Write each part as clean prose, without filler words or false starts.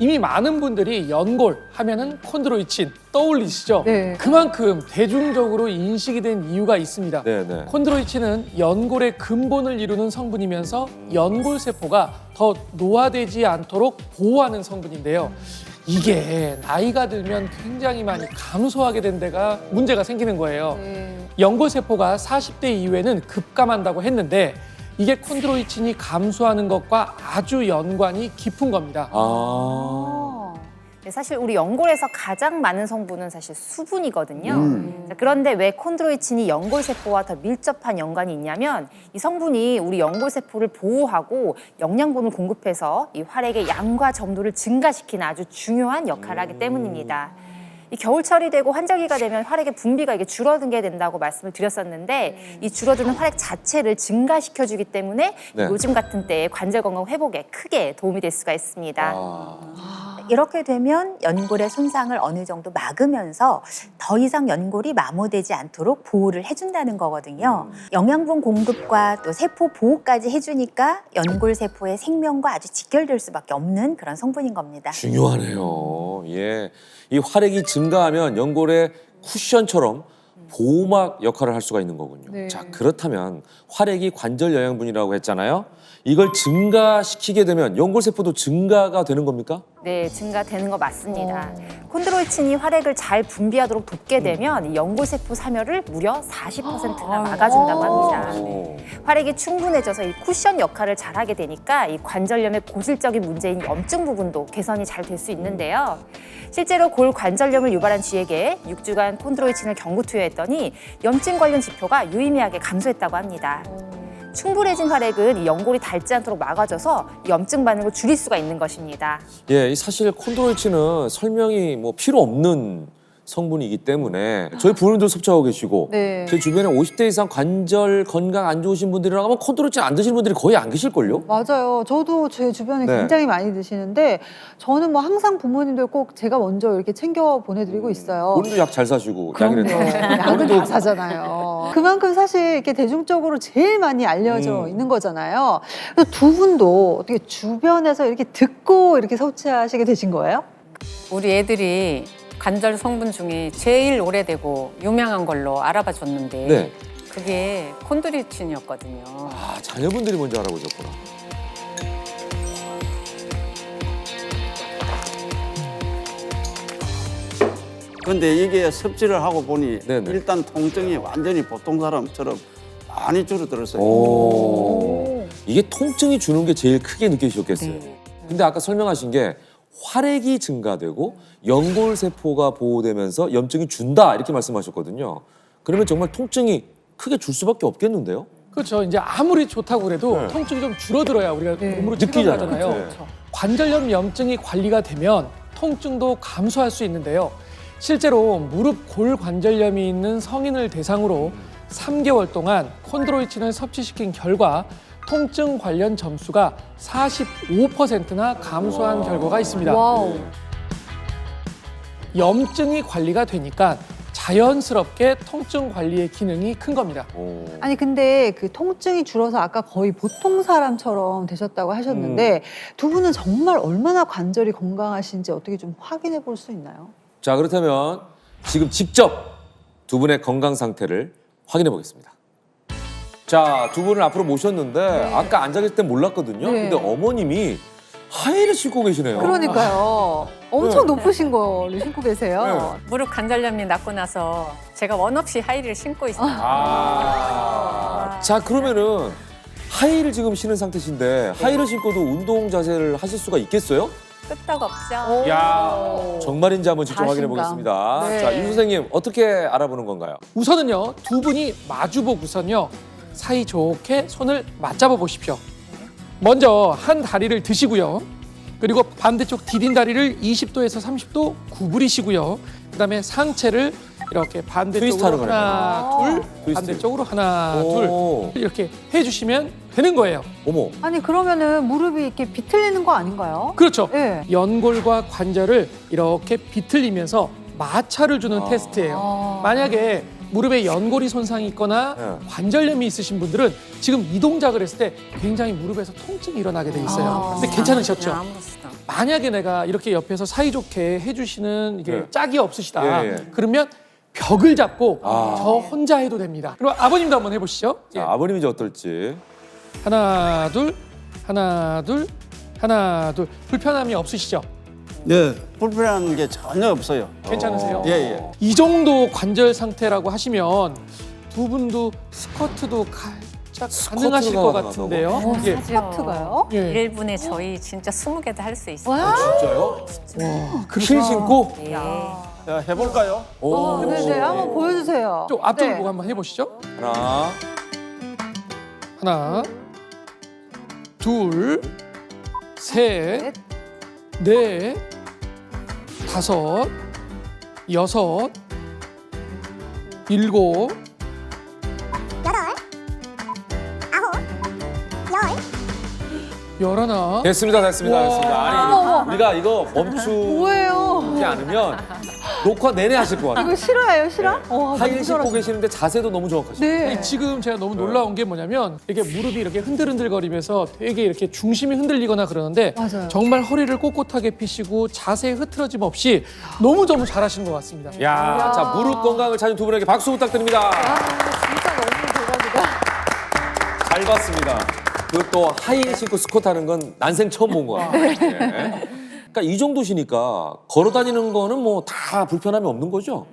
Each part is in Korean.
이미 많은 분들이 연골 하면은 콘드로이친 떠올리시죠? 네. 그만큼 대중적으로 인식이 된 이유가 있습니다. 네네. 콘드로이친은 연골의 근본을 이루는 성분이면서 연골 세포가 더 노화되지 않도록 보호하는 성분인데요. 이게 나이가 들면 굉장히 많이 감소하게 된 데가 문제가 생기는 거예요. 연골 세포가 40대 이후에는 급감한다고 했는데 이게 콘드로이친이 감소하는 것과 아주 연관이 깊은 겁니다. 네, 사실 우리 연골에서 가장 많은 성분은 사실 수분이거든요. 자, 그런데 왜 콘드로이친이 연골세포와 더 밀접한 연관이 있냐면 이 성분이 우리 연골세포를 보호하고 영양분을 공급해서 이 활액의 양과 점도를 증가시키는 아주 중요한 역할을 하기 때문입니다. 이 겨울철이 되고 환절기가 되면 활액의 분비가 이게 줄어들게 된다고 말씀을 드렸었는데 이 줄어드는 활액 자체를 증가시켜주기 때문에 네. 요즘 같은 때에 관절 건강 회복에 크게 도움이 될 수가 있습니다. 이렇게 되면 연골의 손상을 어느 정도 막으면서 더 이상 연골이 마모되지 않도록 보호를 해준다는 거거든요. 영양분 공급과 또 세포 보호까지 해주니까 연골 세포의 생명과 아주 직결될 수밖에 없는 그런 성분인 겁니다. 중요하네요. 예, 이 활액이 증가하면 연골의 쿠션처럼 보호막 역할을 할 수가 있는 거군요. 네. 자, 그렇다면 활액이 관절 영양분이라고 했잖아요. 이걸 증가시키게 되면 연골 세포도 증가가 되는 겁니까? 네, 증가되는 거 맞습니다. 콘드로이친이 활액을 잘 분비하도록 돕게 되면 이 연골세포 사멸을 무려 40%나 막아준다고 합니다. 오. 활액이 충분해져서 이 쿠션 역할을 잘하게 되니까 이 관절염의 고질적인 문제인 염증 부분도 개선이 잘 될 수 있는데요. 실제로 골 관절염을 유발한 쥐에게 6주간 콘드로이친을 경구 투여했더니 염증 관련 지표가 유의미하게 감소했다고 합니다. 충분해진 활액은 이 연골이 닳지 않도록 막아줘서 염증 반응을 줄일 수가 있는 것입니다. 예, 사실 콘드로이친은 설명이 뭐 필요 없는 성분이기 때문에 저희 부모님들 섭취하고 계시고 네. 제 주변에 50대 이상 관절 건강 안 좋으신 분들이라고 하면 콘드로이친 안 드시는 분들이 거의 안 계실걸요? 맞아요. 저도 제 주변에 네. 굉장히 많이 드시는데 저는 뭐 항상 부모님들 꼭 제가 먼저 이렇게 챙겨 보내드리고 있어요. 본인도 약 잘 사시고 그럼요. 약은 다 사잖아요. 그만큼 사실 이렇게 대중적으로 제일 많이 알려져 있는 거잖아요. 그래서 두 분도 어떻게 주변에서 이렇게 듣고 이렇게 섭취하시게 되신 거예요? 우리 애들이 관절 성분 중에 제일 오래되고 유명한 걸로 알아봐 줬는데 네. 그게 콘드로이친이었거든요. 아, 자녀분들이 먼저 알아보셨구나. 근데 이게 섭취를 하고 보니 네네. 일단 통증이 완전히 보통 사람처럼 많이 줄어들었어요. 이게 통증이 주는 게 제일 크게 느껴지셨겠어요. 근데 아까 설명하신 게 활액이 증가되고 연골 세포가 보호되면서 염증이 준다 이렇게 말씀하셨거든요. 그러면 정말 통증이 크게 줄 수밖에 없겠는데요? 그렇죠. 이제 아무리 좋다고 그래도 네. 통증이 좀 줄어들어야 우리가 몸으로 느끼잖아요. 체감하잖아요. 네. 관절염 염증이 관리가 되면 통증도 감소할 수 있는데요. 실제로 무릎 골 관절염이 있는 성인을 대상으로 3개월 동안 콘드로이친을 섭취시킨 결과 통증 관련 점수가 45%나 감소한 결과가 있습니다. 와우. 염증이 관리가 되니까 자연스럽게 통증 관리의 기능이 큰 겁니다. 아니 근데 그 통증이 줄어서 아까 거의 보통 사람처럼 되셨다고 하셨는데 두 분은 정말 얼마나 관절이 건강하신지 어떻게 좀 확인해 볼 수 있나요? 자, 그렇다면 지금 직접 두 분의 건강 상태를 확인해 보겠습니다. 자, 두 분을 앞으로 모셨는데 아까 앉아 계실 땐 몰랐거든요. 네. 근데 어머님이 하이를 신고 계시네요. 그러니까요. 엄청 네. 높으신 거를 신고 계세요. 무릎 관절염이 낫고 나서 제가 원 없이 하이를 신고 있어요. 자, 그러면은 하이를 지금 신은 상태신데 하이를 신고도 운동 자세를 하실 수가 있겠어요? 끄떡없죠. 야, 정말인지 한번 직접 확인해 자신감. 보겠습니다. 네. 자, 유 선생님 어떻게 알아보는 건가요? 우선은요, 두 분이 마주보고선요, 사이좋게 손을 맞잡아 보십시오. 먼저 한 다리를 드시고요. 그리고 반대쪽 디딘 다리를 20도에서 30도 구부리시고요. 그다음에 상체를 이렇게 트위스트하는 반대쪽으로 하나, 둘, 트위스트. 반대쪽으로 하나, 오. 둘 이렇게 해주시면 되는 거예요. 어머. 아니 그러면은 무릎이 이렇게 비틀리는 거 아닌가요? 그렇죠. 네. 연골과 관절을 이렇게 비틀리면서 마찰을 주는 테스트예요. 만약에 무릎에 연골이 손상이 있거나 네. 관절염이 있으신 분들은 지금 이 동작을 했을 때 굉장히 무릎에서 통증이 일어나게 돼 있어요. 근데 괜찮으셨죠? 아무렇지도 않고. 만약에 내가 이렇게 옆에서 사이좋게 해주시는 이게 네. 짝이 없으시다. 예, 예. 그러면 벽을 잡고 아. 저 혼자 해도 됩니다. 그럼 아버님도 한번 해보시죠. 예. 자, 아버님이 이제 어떨지. 하나, 둘, 하나, 둘, 하나, 둘. 불편함이 없으시죠? 네, 불편한 게 전혀 없어요. 괜찮으세요? 예, 예. 이 정도 관절 상태라고 하시면 두 분도 스쿼트도 살짝 가능하실 것 가능하다고. 같은데요. 예. 스쿼트가요? 예. 1분에 저희 진짜 20개도 할 수 있어요. 와, 진짜요? 힐 신고? 예. 자, 해볼까요? 오. 네네, 한번 보여주세요. 좀 앞쪽을 네. 보고 한번 해보시죠. 하나, 하나, 둘, 셋, 넷, 다섯, 여섯, 일곱, 열하나. 됐습니다, 됐습니다, 와. 됐습니다. 아니, 우리가 이거 멈추지 뭐예요? 않으면 녹화 내내 하실 것 같아요. 이거 실화예요, 실화? 네. 와, 하일 너무 신고 잘하시네. 계시는데 자세도 너무 정확하시죠. 네. 아니, 지금 제가 너무 놀라운 게 뭐냐면 이렇게 무릎이 이렇게 흔들흔들거리면서 되게 이렇게 중심이 흔들리거나 그러는데 맞아요. 정말 허리를 꼿꼿하게 펴시고 자세에 흐트러짐 없이 너무 잘하시는 것 같습니다. 야, 자, 무릎 건강을 찾은 두 분에게 박수 부탁드립니다. 아, 진짜 너무 대박이다. 잘 봤습니다. 그것도 하이 신고 스쿼트 하는 건 난생 처음 본 것 같아요. 네. 그러니까 이 정도시니까 걸어 다니는 거는 뭐 다 불편함이 없는 거죠?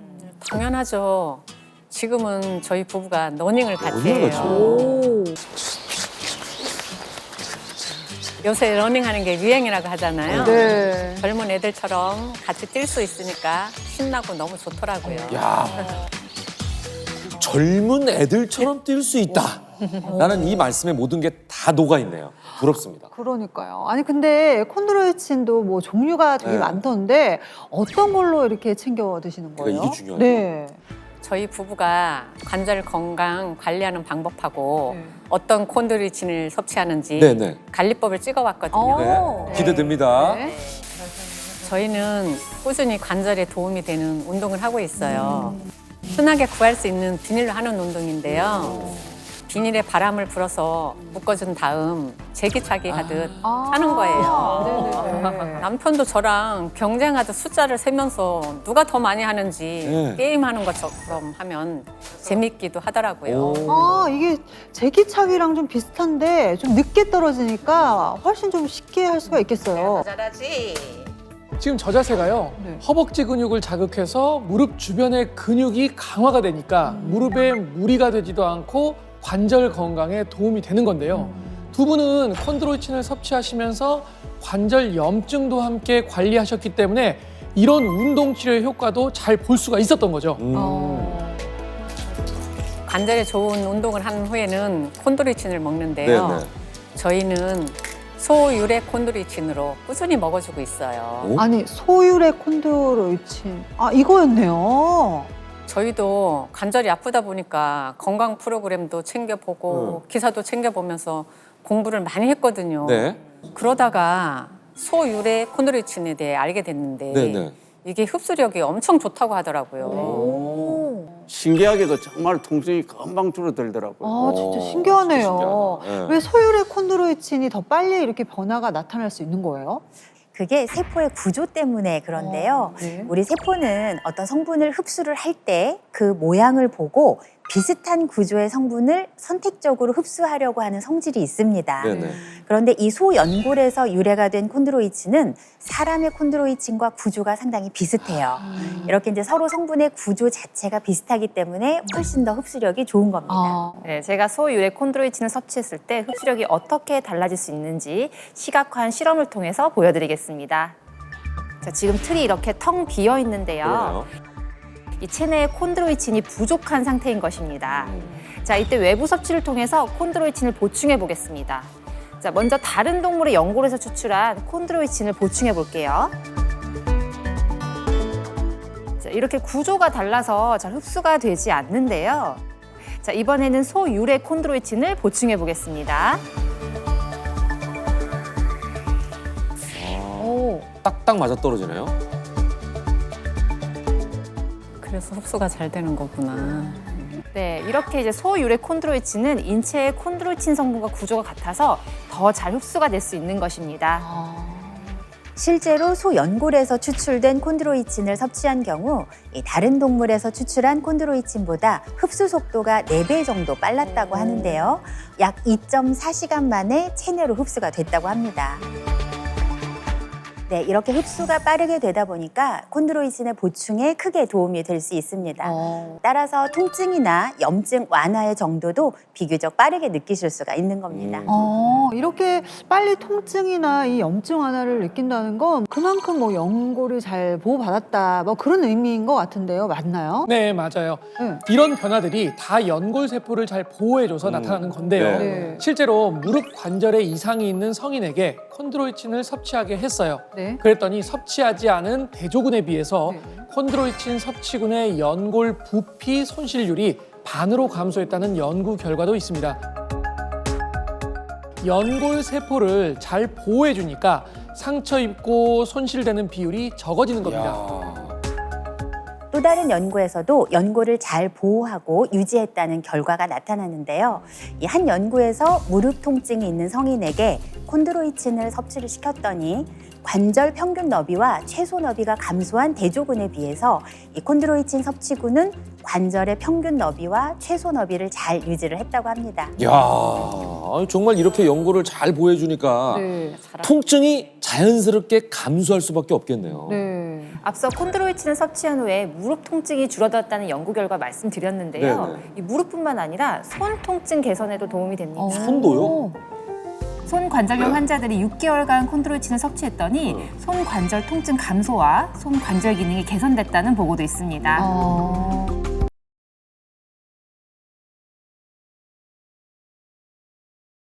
당연하죠. 지금은 저희 부부가 러닝을 같이 러닝을 같이 해요. 오. 요새 러닝하는 게 유행이라고 하잖아요. 네. 젊은 애들처럼 같이 뛸 수 있으니까 신나고 너무 좋더라고요. 야, 젊은 애들처럼 뛸 수 있다. 나는 이 말씀에 모든 게 다 녹아 있네요. 부럽습니다. 그러니까요. 아니 근데 콘드로이친도 뭐 종류가 되게 네. 많던데 어떤 걸로 이렇게 챙겨 드시는 거예요? 그러니까 이게 중요하죠. 네. 저희 부부가 관절 건강 관리하는 방법하고 네. 어떤 콘드로이친을 섭취하는지 네네. 관리법을 찍어왔거든요. 어. 네. 기대됩니다. 네. 저희는 꾸준히 관절에 도움이 되는 운동을 하고 있어요. 흔하게 구할 수 있는 비닐로 하는 운동인데요. 비닐에 바람을 불어서 묶어준 다음 제기차기 하듯 하는 거예요. 네네네. 남편도 저랑 경쟁하듯 숫자를 세면서 누가 더 많이 하는지 네. 게임하는 것처럼 하면 재밌기도 하더라고요. 아, 이게 제기차기랑 좀 비슷한데 좀 늦게 떨어지니까 훨씬 좀 쉽게 할 수가 있겠어요. 잘하지. 지금 저 자세가요. 네. 허벅지 근육을 자극해서 무릎 주변의 근육이 강화가 되니까 무릎에 무리가 되지도 않고 관절 건강에 도움이 되는 건데요. 두 분은 콘드로이친을 섭취하시면서 관절 염증도 함께 관리하셨기 때문에 이런 운동 치료의 효과도 잘 볼 수가 있었던 거죠. 관절에 좋은 운동을 한 후에는 콘드로이친을 먹는데요. 네네. 저희는 소유래 콘드로이친으로 꾸준히 먹어주고 있어요. 오? 아니 소율의 콘드로이친. 아 이거였네요. 저희도 관절이 아프다 보니까 건강 프로그램도 챙겨보고 기사도 챙겨보면서 공부를 많이 했거든요. 네. 그러다가 소유래 콘드로이친에 대해 알게 됐는데 네네. 이게 흡수력이 엄청 좋다고 하더라고요. 오. 신기하게도 정말 통증이 금방 줄어들더라고요. 아 진짜 신기하네요. 진짜 신기하다. 왜 소율의 콘드로이친이 더 빨리 이렇게 변화가 나타날 수 있는 거예요? 그게 세포의 구조 때문에 그런데요. 네. 우리 세포는 어떤 성분을 흡수를 할 때 그 모양을 보고 비슷한 구조의 성분을 선택적으로 흡수하려고 하는 성질이 있습니다. 네네. 그런데 이 소연골에서 유래가 된 콘드로이친은 사람의 콘드로이친과 구조가 상당히 비슷해요. 이렇게 이제 서로 성분의 구조 자체가 비슷하기 때문에 훨씬 더 흡수력이 좋은 겁니다. 아. 네, 제가 소유래 콘드로이친을 섭취했을 때 흡수력이 어떻게 달라질 수 있는지 시각화한 실험을 통해서 보여드리겠습니다. 자, 지금 틀이 이렇게 텅 비어 있는데요. 그러네요. 이 체내에 콘드로이친이 부족한 상태인 것입니다. 자, 이때 외부 섭취를 통해서 콘드로이친을 보충해 보겠습니다. 자, 먼저 다른 동물의 연골에서 추출한 콘드로이친을 보충해 볼게요. 자, 이렇게 구조가 달라서 잘 흡수가 되지 않는데요. 자, 이번에는 소유래 콘드로이친을 보충해 보겠습니다. 오. 딱딱 맞아 떨어지네요. 그래서 흡수가 잘 되는 거구나. 네, 이렇게 이제 소유래 콘드로이친은 인체의 콘드로이친 성분과 구조가 같아서 더 잘 흡수가 될 수 있는 것입니다. 실제로 소 연골에서 추출된 콘드로이친을 섭취한 경우 이 다른 동물에서 추출한 콘드로이친보다 흡수 속도가 4배 정도 빨랐다고 하는데요. 약 2.4시간 만에 체내로 흡수가 됐다고 합니다. 네, 이렇게 흡수가 빠르게 되다 보니까 콘드로이친의 보충에 크게 도움이 될 수 있습니다. 따라서 통증이나 염증 완화의 정도도 비교적 빠르게 느끼실 수가 있는 겁니다. 이렇게 빨리 통증이나 이 염증 완화를 느낀다는 건 그만큼 뭐 연골이 잘 보호받았다 뭐 그런 의미인 것 같은데요. 맞나요? 네, 맞아요. 네. 이런 변화들이 다 연골 세포를 잘 보호해줘서 나타나는 건데요. 네. 실제로 무릎 관절에 이상이 있는 성인에게 콘드로이친을 섭취하게 했어요. 네. 그랬더니 섭취하지 않은 대조군에 비해서 네. 콘드로이친 섭취군의 연골 부피 손실률이 반으로 감소했다는 연구 결과도 있습니다. 연골 세포를 잘 보호해주니까 상처 입고 손실되는 비율이 적어지는 겁니다. 야. 또 다른 연구에서도 연골을 잘 보호하고 유지했다는 결과가 나타났는데요. 이 한 연구에서 무릎 통증이 있는 성인에게 콘드로이친을 섭취를 시켰더니 관절 평균 너비와 최소 너비가 감소한 대조군에 비해서 이 콘드로이친 섭취군은 관절의 평균 너비와 최소 너비를 잘 유지를 했다고 합니다. 야, 정말 이렇게 연골을 잘 보호해주니까 네. 통증이 자연스럽게 감소할 수밖에 없겠네요. 네. 앞서 콘드로이친을 섭취한 후에 무릎 통증이 줄어들었다는 연구 결과 말씀드렸는데요. 네네. 이 무릎뿐만 아니라 손 통증 개선에도 도움이 됩니다. 손도요? 손 관절염 환자들이 6개월간 콘드로이친을 섭취했더니 손 관절 통증 감소와 손 관절 기능이 개선됐다는 보고도 있습니다.